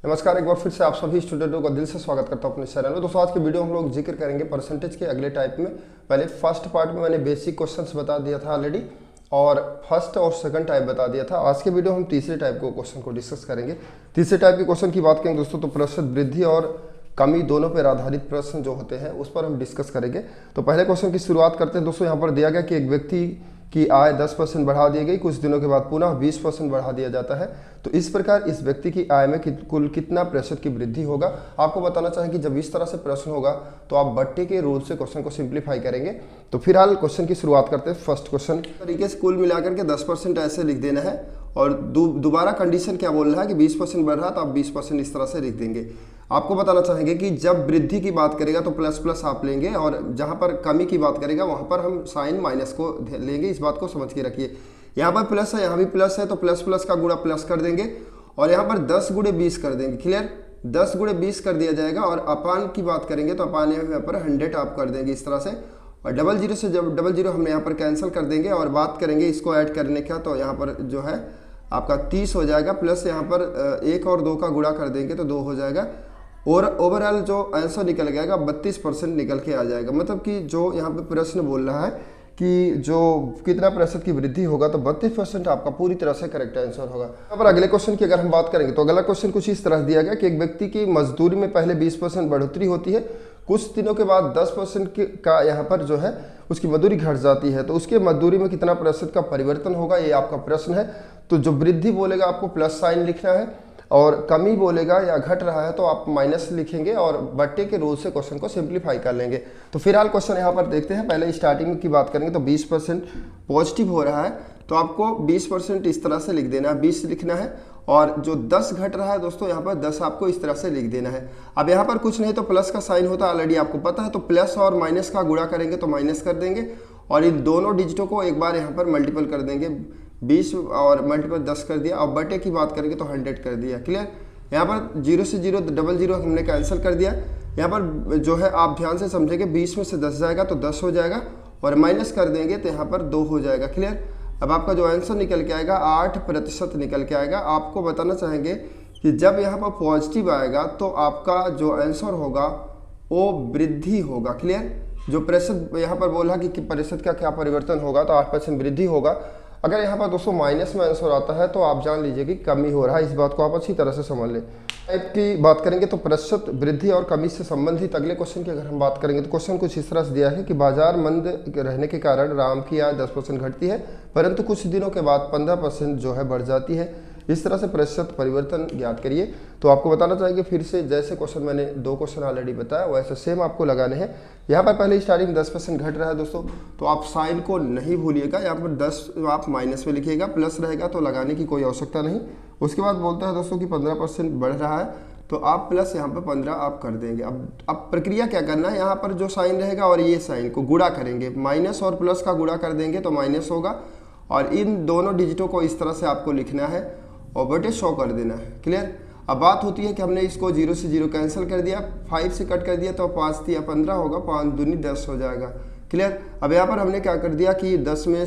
नमस्कार, एक बार फिर से आप सभी स्टूडेंटों का दिल से स्वागत करता हूं अपने चैनल में। दोस्तों आज की वीडियो हम लोग जिक्र करेंगे परसेंटेज के अगले टाइप में। पहले फर्स्ट पार्ट में मैंने बेसिक क्वेश्चंस बता दिया था ऑलरेडी और फर्स्ट और सेकंड टाइप बता दिया था। आज के वीडियो हम तीसरे टाइप को क्वेश्चन को डिस्कस करेंगे। तीसरे टाइप के क्वेश्चन की बात करेंगे दोस्तों तो प्रतिशत वृद्धि और कमी दोनों पर आधारित प्रश्न जो होते हैं उस पर हम डिस्कस करेंगे। तो पहले क्वेश्चन की शुरुआत करते हैं दोस्तों। यहाँ पर दिया गया कि एक व्यक्ति की आय 10% बढ़ा दी गई, कुछ दिनों के बाद पुनः 20% बढ़ा दिया जाता है। तो इस प्रकार इस व्यक्ति की आय में कुल कितना प्रतिशत की वृद्धि होगा। आपको बताना चाहें कि जब इस तरह से प्रश्न होगा तो आप बट्टे के रूल से क्वेश्चन को सिंप्लीफाई करेंगे। तो फिलहाल क्वेश्चन की शुरुआत करते हैं। फर्स्ट क्वेश्चन तरीके से कुल मिलाकर के 10% ऐसे लिख देना है और दोबारा कंडीशन क्या बोलना है कि 20% बढ़ रहा तो आप 20% इस तरह से लिख देंगे। आपको बताना चाहेंगे कि जब वृद्धि की बात करेगा तो प्लस प्लस आप लेंगे और जहां पर कमी की बात करेगा वहां पर हम साइन माइनस को लेंगे। इस बात को समझ के रखिए। यहाँ पर प्लस है, यहाँ भी प्लस है, तो प्लस प्लस का गुणा प्लस कर देंगे और यहाँ पर 10 गुणे 20 कर देंगे। क्लियर, 10 गुणे 20 कर दिया जाएगा। और अपान की बात करेंगे तो अपान यहाँ पर 100 आप कर देंगे इस तरह से। और डबल जीरो से जब डबल जीरो हम यहाँ पर कैंसिल कर देंगे और बात करेंगे इसको ऐड करने का, तो यहाँ पर जो है आपका 30 हो जाएगा। प्लस यहाँ पर 1 और 2 का गुणा कर देंगे तो 2 हो जाएगा और ओवरऑल जो आंसर निकल जाएगा 32% निकल के आ जाएगा। मतलब कि जो यहाँ पे प्रश्न बोल रहा है कि जो कितना प्रतिशत की वृद्धि होगा तो 32% आपका पूरी तरह से करेक्ट आंसर होगा। यहाँ पर अगले क्वेश्चन की अगर हम बात करेंगे तो अगला क्वेश्चन कुछ इस तरह दिया गया कि एक व्यक्ति की मजदूरी में पहले 20% बढ़ोतरी होती है, कुछ दिनों के बाद 10% का यहाँ पर जो है उसकी मजदूरी घट जाती है। तो उसके मजदूरी में कितना प्रतिशत का परिवर्तन होगा, ये आपका प्रश्न है। तो जो वृद्धि बोलेगा आपको प्लस साइन लिखना है और कमी बोलेगा या घट रहा है तो आप माइनस लिखेंगे और बट्टे के रूल से क्वेश्चन को सिंप्लीफाई कर लेंगे। तो फिलहाल क्वेश्चन यहाँ पर देखते हैं। पहले स्टार्टिंग की बात करेंगे तो 20% पॉजिटिव हो रहा है तो आपको 20% इस तरह से लिख देना है, 20 लिखना है। और जो 10 घट रहा है दोस्तों यहाँ पर 10 आपको इस तरह से लिख देना है। अब यहाँ पर कुछ नहीं तो प्लस का साइन होता है, ऑलरेडी आपको पता है। तो प्लस और माइनस का गुणा करेंगे तो माइनस कर देंगे और इन दोनों डिजिटों को एक बार यहाँ पर मल्टीपल कर देंगे। 20 और मल्टीपल 10 कर दिया और बटे की बात करेंगे तो 100 कर दिया। क्लियर, यहाँ पर 0 से 0 डबल जीरो हमने कैंसिल कर दिया। यहाँ पर जो है आप ध्यान से समझेंगे 20 में से 10 जाएगा तो 10 हो जाएगा और माइनस कर देंगे तो यहाँ पर 2 हो जाएगा। क्लियर, अब आपका जो आंसर निकल के आएगा 8% निकल के आएगा। आपको बताना चाहेंगे कि जब यहाँ पर पॉजिटिव आएगा तो आपका जो आंसर होगा वो वृद्धि होगा। क्लियर, जो प्रतिशत यहाँ पर बोला कि प्रतिशत का क्या परिवर्तन होगा तो 8% वृद्धि होगा। अगर यहाँ पर दोस्तों माइनस में आंसर आता है तो आप जान लीजिए कि कमी हो रहा है। इस बात को आप अच्छी तरह से समझ लें। टाइप की बात करेंगे तो प्रतिशत वृद्धि और कमी से संबंधित अगले क्वेश्चन की अगर हम बात करेंगे तो क्वेश्चन कुछ इस तरह से दिया है कि बाजार मंद रहने के कारण राम की आय 10% घटती है परंतु कुछ दिनों के बाद 15% जो है बढ़ जाती है। इस तरह से प्रतिशत परिवर्तन ज्ञात करिए। तो आपको बताना चाहेंगे फिर से, जैसे क्वेश्चन मैंने 2 क्वेश्चन ऑलरेडी बताया वैसे सेम आपको लगाने हैं। यहाँ पर पहले स्टार्टिंग 10% घट रहा है दोस्तों तो आप साइन को नहीं भूलिएगा। यहाँ पर 10 आप माइनस में लिखिएगा, प्लस रहेगा तो लगाने की कोई आवश्यकता नहीं। उसके बाद बोलता है दोस्तों कि 15% बढ़ रहा है तो आप प्लस यहाँ पर 15 आप कर देंगे। अब प्रक्रिया क्या करना है, यहाँ पर जो साइन रहेगा और ये साइन को गुणा करेंगे, माइनस और प्लस का गुणा कर देंगे तो माइनस होगा और इन दोनों डिजिटों को इस तरह से आपको लिखना है और बटे 100 कर देना है। क्लियर, अब बात होती है कि हमने इसको 0 से 0 कैंसिल कर दिया, 5 से कट कर दिया तो 5 दिया 15 होगा, 5 दूनी 10 हो जाएगा। क्लियर, अब यहाँ पर हमने क्या कर दिया कि 10 में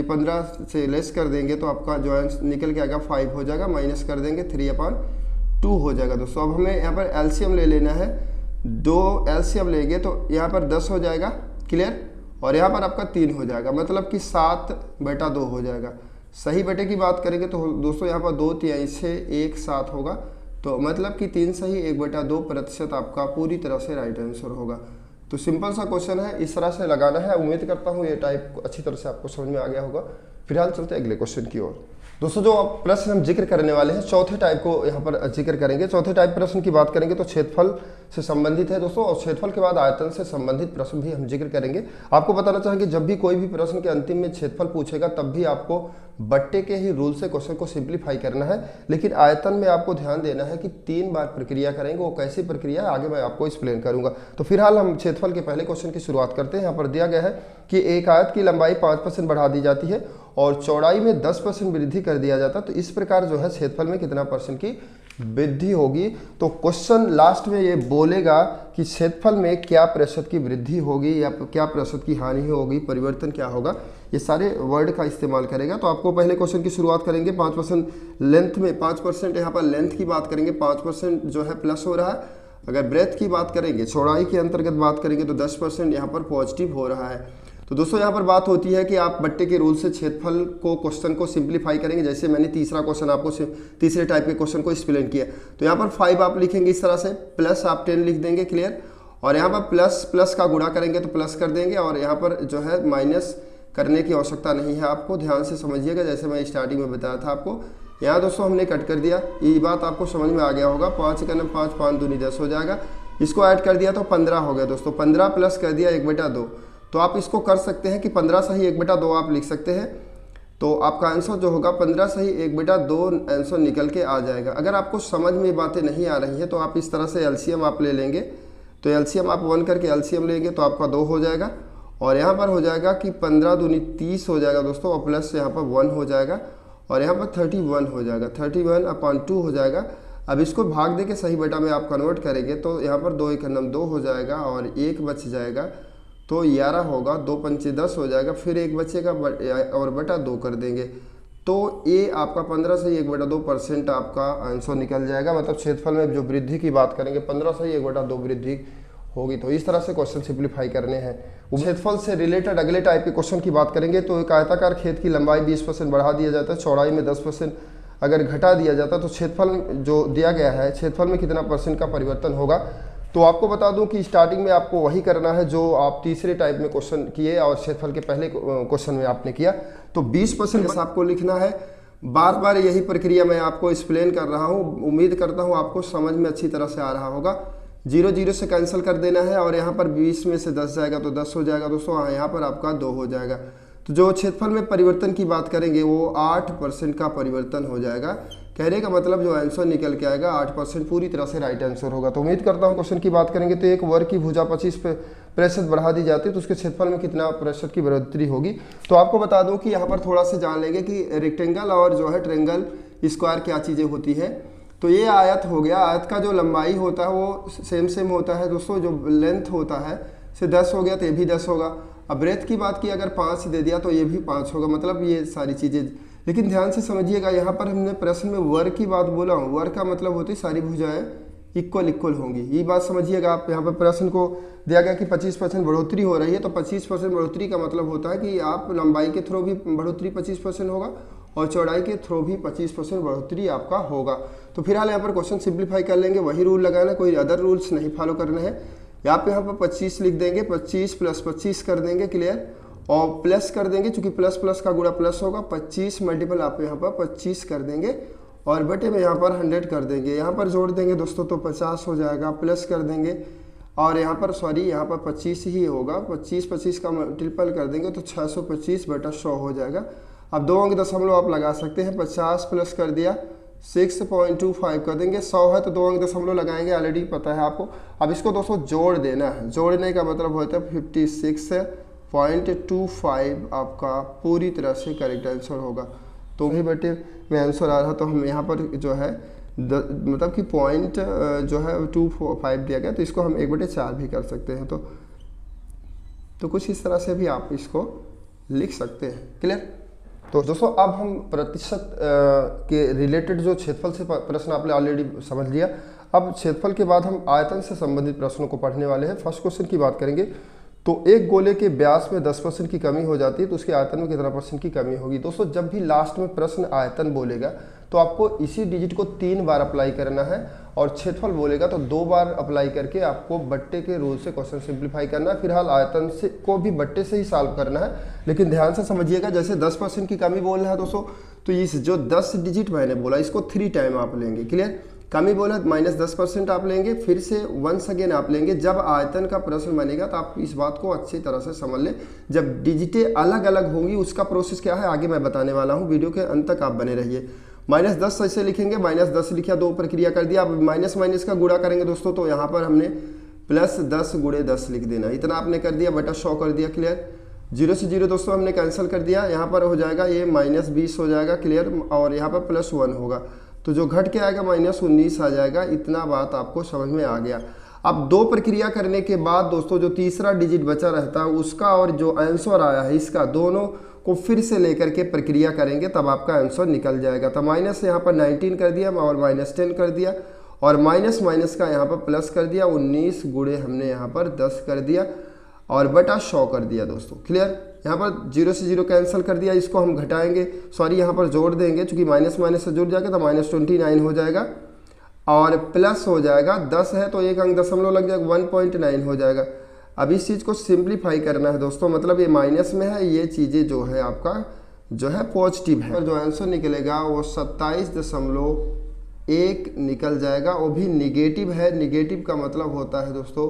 15 से लेस कर देंगे तो आपका जो आंसर निकल के आएगा 5 हो जाएगा, माइनस कर देंगे 3/2 हो जाएगा दोस्तों। अब हमें यहाँ पर एलसीएम ले लेना है, 2 एलसीएम लेंगे तो यहाँ पर 10 हो जाएगा। क्लियर, और यहाँ पर आपका 3 हो जाएगा, मतलब कि 7/2 हो जाएगा। सही बटे की बात करेंगे तो दोस्तों यहाँ पर 2 तिहाई से 1 7 होगा तो मतलब कि 3 सही 1/2% आपका पूरी तरह से राइट आंसर होगा। तो सिंपल सा क्वेश्चन है, इस तरह से लगाना है। उम्मीद करता हूँ ये टाइप अच्छी तरह से आपको समझ में आ गया होगा। फिलहाल चलते हैं अगले क्वेश्चन की ओर। दोस्तों जो प्रश्न हम जिक्र करने वाले हैं चौथे टाइप को यहाँ पर जिक्र करेंगे। चौथे टाइप प्रश्न की बात करेंगे तो क्षेत्रफल से संबंधित है दोस्तों और क्षेत्रफल के बाद आयतन से संबंधित प्रश्न भी हम जिक्र करेंगे। आपको बताना चाहेंगे जब भी कोई भी प्रश्न के अंतिम में क्षेत्रफल पूछेगा तब भी आपको बट्टे के ही रूल से क्वेश्चन को सिंप्लीफाई करना है। लेकिन आयतन में आपको ध्यान देना है कि 3 बार प्रक्रिया करेंगे। वो कैसी प्रक्रिया है आगे मैं आपको एक्सप्लेन करूंगा। तो फिलहाल हम क्षेत्रफल के पहले क्वेश्चन की शुरुआत करते हैं। यहाँ पर दिया गया है कि एक आयत की लंबाई 5% बढ़ा दी जाती है और चौड़ाई में 10% वृद्धि कर दिया जाता, तो इस प्रकार जो है क्षेत्रफल में कितना परसेंट की वृद्धि होगी। तो क्वेश्चन लास्ट में ये बोलेगा कि क्षेत्रफल में क्या प्रतिशत की वृद्धि होगी या क्या प्रतिशत की हानि होगी, परिवर्तन क्या होगा, ये सारे वर्ड का इस्तेमाल करेगा। तो आपको पहले क्वेश्चन की शुरुआत करेंगे 5% लेंथ में, 5% यहाँ पर लेंथ की बात करेंगे, 5% जो है प्लस हो रहा है। अगर ब्रेथ की बात करेंगे, चौड़ाई के अंतर्गत बात करेंगे तो 10% यहाँ पर पॉजिटिव हो रहा है। तो दोस्तों यहाँ पर बात होती है कि आप बट्टे के रूल से क्षेत्रफल को क्वेश्चन को सिंप्लीफाई करेंगे। जैसे मैंने तीसरा क्वेश्चन आपको तीसरे टाइप के क्वेश्चन को एक्सप्लेन किया, तो यहाँ पर 5 आप लिखेंगे इस तरह से, प्लस आप 10 लिख देंगे, क्लियर। और यहाँ पर प्लस प्लस का गुणा करेंगे तो प्लस कर देंगे, और यहाँ पर जो है माइनस करने की आवश्यकता नहीं है आपको, ध्यान से समझिएगा। जैसे मैं स्टार्टिंग में बताया था आपको, यहाँ दोस्तों हमने कट कर दिया, ये बात आपको समझ में आ गया होगा। 5 का 5, 5 दूनी 10 हो जाएगा, इसको ऐड कर दिया तो 15 हो गया दोस्तों। 15 प्लस कर दिया 1/2, तो आप इसको कर सकते हैं कि 15 सही 1/2 आप लिख सकते हैं। तो आपका आंसर जो होगा 15 सही 1/2 आंसर निकल के आ जाएगा। अगर आपको समझ में बातें नहीं आ रही हैं तो आप इस तरह से एलसीएम आप ले लेंगे, तो एलसीएम आप 1 करके एलसीएम लेंगे तो आपका 2 हो जाएगा, और यहाँ पर हो जाएगा कि 15 दूनी 30 हो जाएगा दोस्तों, और प्लस यहाँ पर 1 हो जाएगा, और यहाँ पर 31 हो जाएगा, 31/2 हो जाएगा। अब इसको भाग दे के सही बटा में आप कन्वर्ट करेंगे तो यहाँ पर 2 1 2 हो जाएगा, और 1 बच जाएगा तो 11 होगा, 2 पंचे 10 हो जाएगा, फिर 1 बचेगा और बटा 2 कर देंगे, तो ये आपका 15 से 1/2% आपका आंसर निकल जाएगा। मतलब क्षेत्रफल में जो वृद्धि की बात करेंगे 15 से 1/2 वृद्धि होगी। तो इस तरह से क्वेश्चन सिंप्लीफाई करने हैं। क्षेत्रफल से रिलेटेड अगले टाइप के क्वेश्चन की बात करेंगे, तो एक आयताकार खेत की लंबाई 20% बढ़ा दिया जाता है, चौड़ाई में 10% अगर घटा दिया जाता है, तो क्षेत्रफल जो दिया गया है, क्षेत्रफल में कितना परसेंट का परिवर्तन होगा। तो आपको बता दूं कि स्टार्टिंग में आपको वही करना है जो आप तीसरे टाइप में क्वेश्चन किए और क्षेत्रफल के पहले क्वेश्चन में आपने किया। तो 20% आपको लिखना है। बार बार यही प्रक्रिया मैं आपको एक्सप्लेन कर रहा हूँ, उम्मीद करता हूँ आपको समझ में अच्छी तरह से आ रहा होगा। 0 0 से कैंसिल कर देना है, और यहाँ पर 20 में से 10 जाएगा तो 10 हो जाएगा दोस्तों, यहाँ पर आपका 2 हो जाएगा। तो जो क्षेत्रफल में परिवर्तन की बात करेंगे वो 8% का परिवर्तन हो जाएगा। कहने का मतलब जो आंसर निकल के आएगा 8% पूरी तरह से राइट आंसर होगा। तो उम्मीद करता हूँ क्वेश्चन की बात करेंगे तो एक वर्ग की भुजा 25% बढ़ा दी जाती है, तो उसके क्षेत्रफल में कितना प्रतिशत की बढ़ोतरी होगी। तो आपको बता दूं कि यहाँ पर थोड़ा सा जान लेंगे कि रेक्टेंगल और जो है ट्रेंगल स्क्वायर क्या चीज़ें होती है। तो ये आयत हो गया, आयत का जो लंबाई होता है वो सेम होता है दोस्तों, जो लेंथ होता है से 10 हो गया तो ये भी 10 होगा। अब ब्रेथ की बात की, अगर 5 दे दिया तो ये भी 5 होगा, मतलब ये सारी चीज़ें। लेकिन ध्यान से समझिएगा, यहाँ पर हमने प्रश्न में वर्ग की बात बोला हूँ, वर्ग का मतलब होती है सारी भुजाएं इक्वल होंगी, ये बात समझिएगा आप। यहाँ पर प्रश्न को दिया गया कि 25% बढ़ोतरी हो रही है, तो 25% बढ़ोतरी का मतलब होता है कि आप लंबाई के थ्रू भी बढ़ोतरी 25% होगा और चौड़ाई के थ्रू भी 25% बढ़ोतरी आपका होगा। तो फिलहाल यहाँ पर क्वेश्चन सिंप्लीफाई कर लेंगे, वही रूल लगाना, कोई अदर रूल्स नहीं फॉलो करने हैं। आप यहाँ पर 25 लिख देंगे, 25 + 25 कर देंगे, क्लियर, और प्लस कर देंगे, चूंकि प्लस प्लस का गुणा प्लस होगा। 25 मल्टीपल आप यहाँ पर 25 कर देंगे, और बटे में यहाँ पर 100 कर देंगे। यहाँ पर जोड़ देंगे दोस्तों तो 50 हो जाएगा, प्लस कर देंगे, और यहाँ पर यहाँ पर 25 ही होगा। 25 का मल्टीपल कर देंगे तो 625/100 हो जाएगा। अब 2 अंक दशमलव आप लगा सकते हैं, 50 प्लस कर दिया 6.25 कर देंगे। 100 है तो 2 अंक दशमलव लगाएंगे, ऑलरेडी पता है आपको। अब इसको दोस्तों जोड़ देना है, जोड़ने का मतलब होता है 56.25 आपका पूरी तरह से करेक्ट आंसर होगा। तो वही बटे में आंसर आ रहा, तो हम यहाँ पर जो है मतलब कि पॉइंट जो है 25 दिया गया, तो इसको हम 1/4 भी कर सकते हैं। तो कुछ इस तरह से भी आप इसको लिख सकते हैं, क्लियर। तो दोस्तों अब हम प्रतिशत के रिलेटेड जो क्षेत्रफल से प्रश्न आपने ऑलरेडी समझ लिया। अब क्षेत्रफल के बाद हम आयतन से संबंधित प्रश्नों को पढ़ने वाले हैं। फर्स्ट क्वेश्चन की बात करेंगे, तो एक गोले के व्यास में 10% की कमी हो जाती है, तो उसके आयतन में कितना % की कमी होगी। दोस्तों जब भी लास्ट में प्रश्न आयतन बोलेगा तो आपको इसी डिजिट को 3 बार अप्लाई करना है, और क्षेत्रफल बोलेगा तो 2 बार अप्लाई करके आपको बट्टे के रूल से क्वेश्चन सिंप्लीफाई करना है। फिलहाल आयतन से को भी बट्टे से ही सॉल्व करना है, लेकिन ध्यान से समझिएगा। जैसे 10% की कमी बोल रहा है दोस्तों, तो इस जो 10 डिजिट मैंने बोला इसको 3 टाइम आप लेंगे, क्लियर। कमी बोला -10% आप लेंगे, फिर से वंस अगेन आप लेंगे। जब आयतन का प्रश्न बनेगा तो आप इस बात को अच्छी तरह से समझ लें। जब डिजिटें अलग अलग होंगी उसका प्रोसेस क्या है आगे मैं बताने वाला हूँ, वीडियो के अंत तक आप बने रहिए। -10 ऐसे लिखेंगे, -10 लिखा, 2 प्रक्रिया कर दिया। अब माइनस का गुणा करेंगे दोस्तों, तो यहाँ पर हमने +10 × 10 लिख देना, इतना आपने कर दिया, बटा 100 कर दिया, क्लियर। जीरो से जीरो दोस्तों हमने कैंसिल कर दिया, यहाँ पर हो जाएगा ये -20 हो जाएगा, क्लियर, और यहाँ पर +1 होगा, तो जो घट के आएगा -19 आ जाएगा। इतना बात आपको समझ में आ गया। अब दो प्रक्रिया करने के बाद दोस्तों जो तीसरा डिजिट बचा रहता है उसका और जो आंसर आया है इसका, दोनों को फिर से लेकर के प्रक्रिया करेंगे, तब आपका आंसर निकल जाएगा। तो माइनस यहाँ पर 19 कर दिया और -10 कर दिया, और माइनस माइनस का यहाँ पर प्लस कर दिया, 19 गुणे हमने यहाँ पर 10 कर दिया, और बटा 100 कर दिया दोस्तों, क्लियर। यहाँ पर जीरो से जीरो कैंसिल कर दिया, इसको हम घटाएंगे, सॉरी यहाँ पर जोड़ देंगे, चूंकि माइनस माइनस से जुड़ जाएगा तो -29 हो जाएगा, और प्लस हो जाएगा 10 है तो एक अंक दशमलव लग जाएगा, 1.9 हो जाएगा। अब इस चीज़ को सिंप्लीफाई करना है दोस्तों, मतलब ये माइनस में है, ये चीज़ें जो है आपका जो है पॉजिटिव है, जो आंसर निकलेगा वो 27.1 निकल जाएगा, वो भी निगेटिव है। निगेटिव का मतलब होता है दोस्तों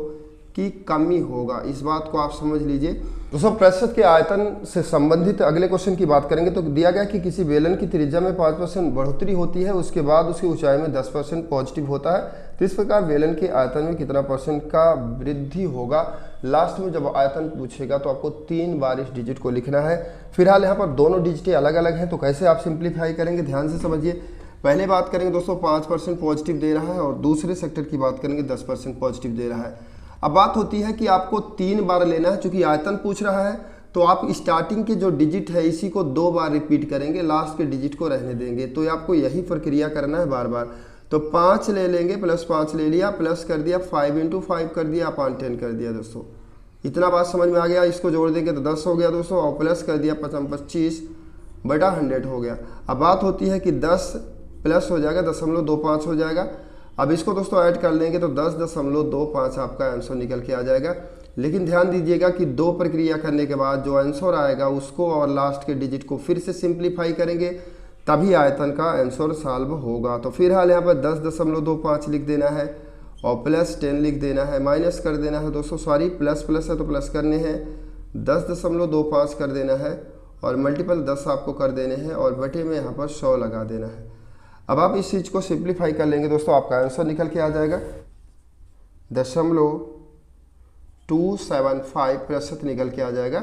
की कमी होगा, इस बात को आप समझ लीजिए। दोस्तों प्रतिशत के आयतन से संबंधित अगले क्वेश्चन की बात करेंगे, तो दिया गया कि किसी बेलन की त्रिज्या में 5% बढ़ोतरी होती है, उसके बाद उसकी ऊंचाई में 10% पॉजिटिव होता है, तो इस प्रकार बेलन के आयतन में कितना % का वृद्धि होगा। लास्ट में जब आयतन पूछेगा तो आपको 3 बार इस डिजिट को लिखना है। फिलहाल यहाँ पर दोनों डिजिटें अलग अलग हैं, तो कैसे आप सिंप्लीफाई करेंगे, ध्यान से समझिए। पहले बात करेंगे दोस्तों 5% पॉजिटिव दे रहा है, और दूसरे सेक्टर की बात करेंगे 10% पॉजिटिव दे रहा है। अब बात होती है कि आपको 3 बार लेना है, चूंकि आयतन पूछ रहा है तो आप स्टार्टिंग के जो डिजिट है इसी को 2 बार रिपीट करेंगे, लास्ट के डिजिट को रहने देंगे, तो आपको यही प्रक्रिया करना है बार बार। तो 5 ले लेंगे, +5 ले लिया, प्लस कर दिया, 5 × 5 कर दिया, अपॉन 10 कर दिया दोस्तों। इतना बात समझ में आ गया। इसको जोड़ देंगे तो 10 हो गया दोस्तों, और प्लस कर दिया 25 बटा 100 हो गया। अब बात होती है कि 10 प्लस हो जाएगा 0.25 हो जाएगा। अब इसको दोस्तों ऐड कर लेंगे तो 10.25 आपका आंसर निकल के आ जाएगा। लेकिन ध्यान दीजिएगा कि 2 प्रक्रिया करने के बाद जो आंसर आएगा उसको और लास्ट के डिजिट को फिर से सिंप्लीफाई करेंगे, तभी आयतन का आंसर सॉल्व होगा। तो फिलहाल यहाँ पर 10.25 लिख देना है, और +10 लिख देना है, माइनस कर देना है दोस्तों, सॉरी प्लस प्लस है तो प्लस करने हैं, 10.25 कर देना है, और मल्टीपल 10 आपको कर देने हैं, और बटे में यहाँ पर 100 लगा देना है। अब आप इस चीज़ को सिंप्लीफाई कर लेंगे दोस्तों, आपका आंसर निकल के आ जाएगा 0.275% निकल के आ जाएगा।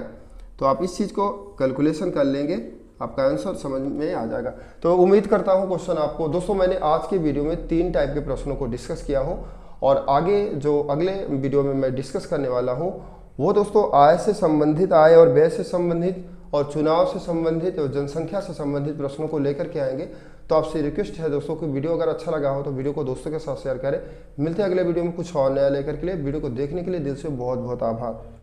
तो आप इस चीज़ को कैलकुलेशन कर लेंगे, आपका आंसर समझ में आ जाएगा। तो उम्मीद करता हूँ क्वेश्चन आपको, दोस्तों मैंने आज के वीडियो में 3 टाइप के प्रश्नों को डिस्कस किया हूँ, और आगे जो अगले वीडियो में मैं डिस्कस करने वाला हूँ वो दोस्तों आय से संबंधित, आय और व्यय से संबंधित, और चुनाव से संबंधित और जनसंख्या से संबंधित प्रश्नों को लेकर के आएंगे। तो आपसे रिक्वेस्ट है दोस्तों कि वीडियो अगर अच्छा लगा हो तो वीडियो को दोस्तों के साथ शेयर करें। मिलते हैं अगले वीडियो में कुछ और नया लेकर के लिए। वीडियो को देखने के लिए दिल से बहुत बहुत आभार।